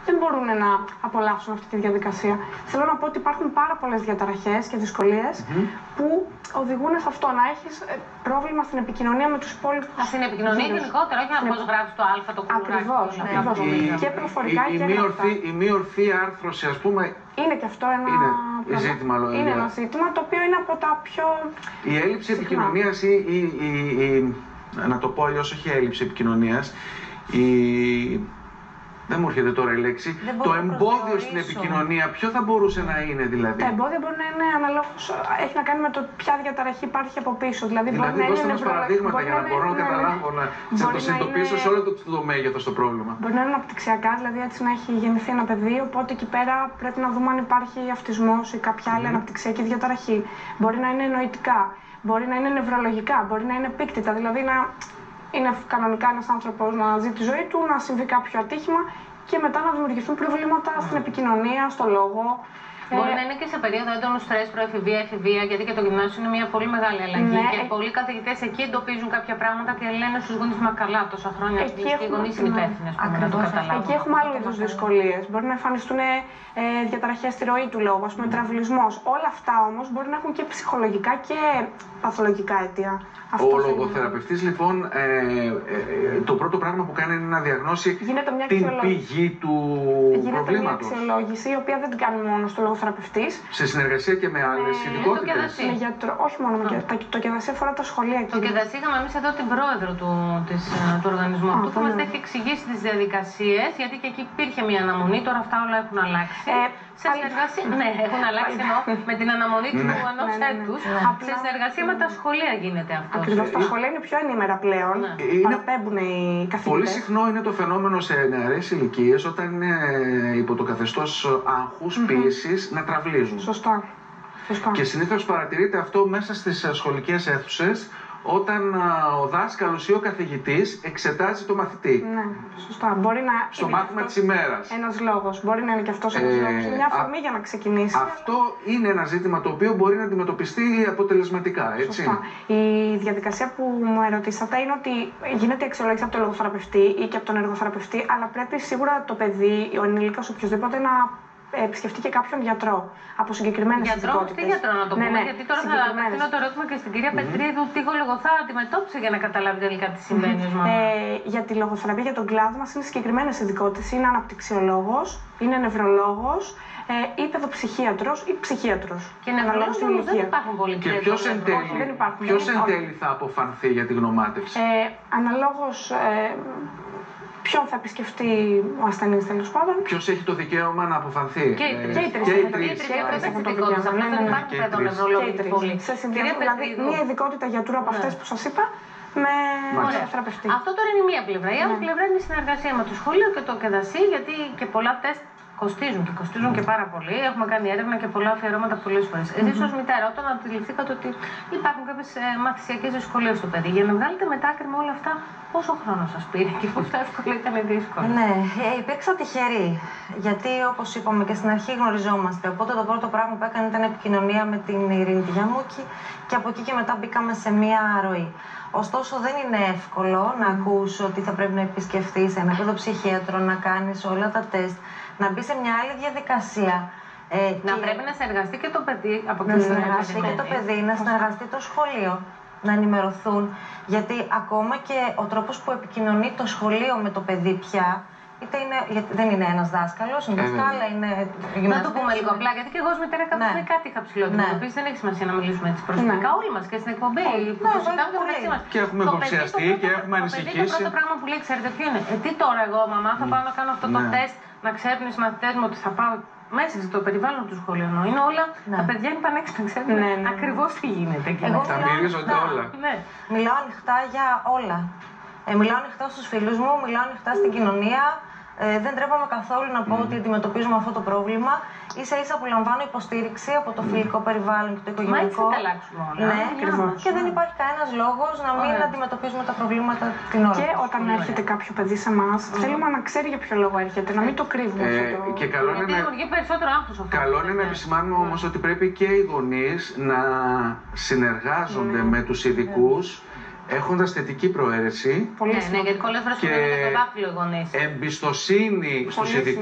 δεν μπορούν να απολαύσουν αυτή τη διαδικασία. Θέλω να πω ότι υπάρχουν πάρα πολλές διαταραχές και δυσκολίες που οδηγούν σε αυτό, να έχεις πρόβλημα στην επικοινωνία με τους υπόλοιπους. Στην επικοινωνία γενικότερα, όχι να πώς γράφεις το α, το κουλουράκι. Ακριβώς. Και προφορικά και γραπτά. Η μη ορθή άρθρωση, ας πούμε. Είναι και αυτό ένα ζήτημα. Είναι ένα ζήτημα το οποίο είναι από τα πιο. Η έλλειψη επικοινωνίας ή να το πω αλλιώς, όχι έλλειψη επικοινωνίας, δεν μου έρχεται τώρα η λέξη. Το εμπόδιο στην επικοινωνία, ποιο θα μπορούσε να είναι δηλαδή? Τα εμπόδια μπορεί να είναι αναλόγως, έχει να κάνει με το ποια διαταραχή υπάρχει από πίσω. Δηλαδή δώστε μας παραδείγματα για να μπορώ να καταλάβω, να το συνειδητοποιήσω σε όλο το μέγεθος το πρόβλημα. Μπορεί να είναι αναπτυξιακά, δηλαδή έτσι να έχει γεννηθεί ένα παιδί, οπότε εκεί πέρα πρέπει να δούμε αν υπάρχει αυτισμός ή κάποια άλλη αναπτυξιακή διαταραχή. Μπορεί να είναι νοητικά, μπορεί να είναι νευρολογικά, μπορεί να είναι επίκτητα, δηλαδή να είναι κανονικά ένας άνθρωπος να ζει τη ζωή του, να συμβεί κάποιο ατύχημα και μετά να δημιουργηθούν προβλήματα στην επικοινωνία, στο λόγο. Μπορεί να είναι και σε περίοδο έντονου στρες, προεφηβεία, εφηβεία, γιατί και το γυμνάσιο είναι μια πολύ μεγάλη αλλαγή. Και πολλοί καθηγητές εκεί εντοπίζουν κάποια πράγματα και λένε στους γονείς, μα καλά, τόσα χρόνια και οι γονείς είναι υπεύθυνες. Εκεί έχουμε άλλου είδους δυσκολίες. Μπορεί να εμφανιστούν διαταραχές στη ροή του λόγου, ας πούμε, τραυλισμός. Όλα αυτά όμως μπορεί να έχουν και ψυχολογικά και παθολογικά αίτια. Ο λογοθεραπευτής λοιπόν, το πρώτο πράγμα που κάνει είναι να διαγνώσει την πηγή του προβλήματος. Γίνεται μια αξιολόγηση, η οποία δεν την κάνει μόνο στο λογοθεραπευτής. Σε συνεργασία και με άλλες ειδικότητες. Όχι μόνο με το ΚΕΔΑΣΥ, αφορά τα σχολεία. Το ΚΕΔΑΣΥ είχαμε εμείς εδώ την πρόεδρο του οργανισμού αυτού που μας έχει εξηγήσει τις διαδικασίες, γιατί και εκεί υπήρχε μια αναμονή, τώρα αυτά όλα έχουν αλλάξει. Σε συνεργασία, ναι, έχουν αλλάξει ενώ με την αναμονή του ενός έτους. Σε συνεργασία με τα σχολεία γίνεται αυτό. Ακριβώς, τα σχολεία είναι πιο ενήμερα πλέον. Παραπέμπουν οι καθηγητές. Πολύ συχνό είναι το φαινόμενο σε νεαρές ηλικίες, όταν είναι υπό το καθεστώς άγχους, πίεσης, να τραυλίζουν. Σωστά. Και συνήθως παρατηρείται αυτό μέσα στις σχολικές αίθουσες, όταν ο δάσκαλος ή ο καθηγητής εξετάζει το μαθητή. Ναι, σωστά. Μπορεί να στο μάθημα της ημέρας. Ένας λόγος. Μπορεί να είναι και αυτός ένας λόγος. Μια αφορμή για να ξεκινήσει. Αυτό είναι ένα ζήτημα το οποίο μπορεί να αντιμετωπιστεί αποτελεσματικά, έτσι. Σωστά. Η διαδικασία που μου ερωτήσατε είναι ότι γίνεται η αξιολόγηση από τον λογοθεραπευτή ή και από τον εργοθεραπευτή, αλλά πρέπει σίγουρα το παιδί, ο ενήλικας, οποιοδήποτε να επισκεφτεί και κάποιον γιατρό από συγκεκριμένες ειδικότητες. Τι γιατρό να το πούμε, γιατί τώρα θα απευθύνω το ερώτημα και στην κυρία Πετρίδου, τι λογοθά αντιμετώπισε για να καταλάβει τελικά τι συμβαίνει ως μαμά. Για τη λογοθεραπεία, για τον κλάδο μας είναι συγκεκριμένες ειδικότητες. Είναι αναπτυξιολόγος, είναι νευρολόγος, ή παιδοψυχίατρος ή ψυχίατρος. Και νευρολόγος όμως δεν υπάρχουν πολλοί. Και ποιος εν τέλει θα αποφανθεί για τη γνωμάτευση? Αναλόγως ποιον θα επισκεφτεί ο ασθενής, τέλος πάντων. Ποιος έχει το δικαίωμα να αποφανθεί? Και οι τρεις. Σε συνδυασμό, δηλαδή μια ειδικότητα γιατρού από αυτές που σας είπα με θεραπευτή. Αυτό τώρα είναι μία πλευρά. Η άλλη πλευρά είναι η συνεργασία με το σχολείο και το ΚΕΔΑΣΥ, γιατί και πολλά τεστ κοστίζουν και πάρα πολύ. Έχουμε κάνει έρευνα και πολλά αφιερώματα πολλές φορές. Εσείς ως μητέρα, όταν αντιληφθήκατε ότι υπάρχουν κάποιες μαθησιακές δυσκολίες στο παιδί, για να βγάλετε μετά άκρη με όλα αυτά, πόσο χρόνο σας πήρε και πόσο εύκολο ήταν ή δύσκολο? Ναι, υπήρξα τυχερή. Γιατί όπως είπαμε και στην αρχή γνωριζόμαστε. Οπότε το πρώτο πράγμα που έκανε ήταν επικοινωνία με την Ειρήνη τη Γιαμούκη και από εκεί και μετά μπήκαμε σε μία ροή. Ωστόσο, δεν είναι εύκολο να ακούς ότι θα πρέπει να επισκεφτείς ένα παιδοψυχίατρο, να κάνεις όλα τα τεστ, να μπει σε μια άλλη διαδικασία. Να πρέπει να συνεργαστεί και το παιδί από Να συνεργαστεί και το παιδί, να συνεργαστεί το σχολείο, να ενημερωθούν. Γιατί ακόμα και ο τρόπος που επικοινωνεί το σχολείο με το παιδί πια, είτε είναι, γιατί δεν είναι ένας δάσκαλος, είναι δασκάλα, είναι γυμναστής. Να το πούμε λίγο απλά, γιατί και εγώ ως μητέρα κάτι είχα ψηλοαντιμετωπίσει. Δεν έχει σημασία να μιλήσουμε έτσι προσωπικά. Όλοι μας και στην εκπομπή που το συζητάμε και μεταξύ μας. Και έχουμε υποψιαστεί και έχουμε ανησυχήσει. Το πρώτο πράγμα που λέει, ξέρετε ποιο είναι? Τι τώρα εγώ, μαμά, θα πάω να κάνω αυτό το τεστ, να ξέρουν οι μαθητές μου ότι θα πάω μέσα στο περιβάλλον του σχολείου. Είναι όλα. Τα παιδιά είναι πανέξυπνα, ξέρουν ακριβώς τι γίνεται εκεί. Τα μυρίζονται όλα. Μιλάω ανοιχτά για όλα. Μιλάω ανοιχτά στους φίλους μου, μιλάω ανοιχτά στην κοινωνία. Δεν τρέπομαι καθόλου να πω ότι αντιμετωπίζουμε αυτό το πρόβλημα. Ίσα-ίσα που λαμβάνω υποστήριξη από το φιλικό περιβάλλον και το οικογενειακό. Μα έτσι θα αλλάξουμε όλα. Ναι, και δεν υπάρχει κανένας λόγος να μην αντιμετωπίζουμε τα προβλήματα την ώρα. Και όταν έρχεται κάποιο παιδί σε εμάς, θέλουμε να ξέρει για ποιο λόγο έρχεται, να μην το κρύβουμε. Και καλό είναι να επισημάνουμε όμως ότι πρέπει και οι γονείς να συνεργάζονται με τους ειδικούς, έχοντας θετική προαίρεση γιατί πολλές φορές και εμπιστοσύνη στους ειδικούς.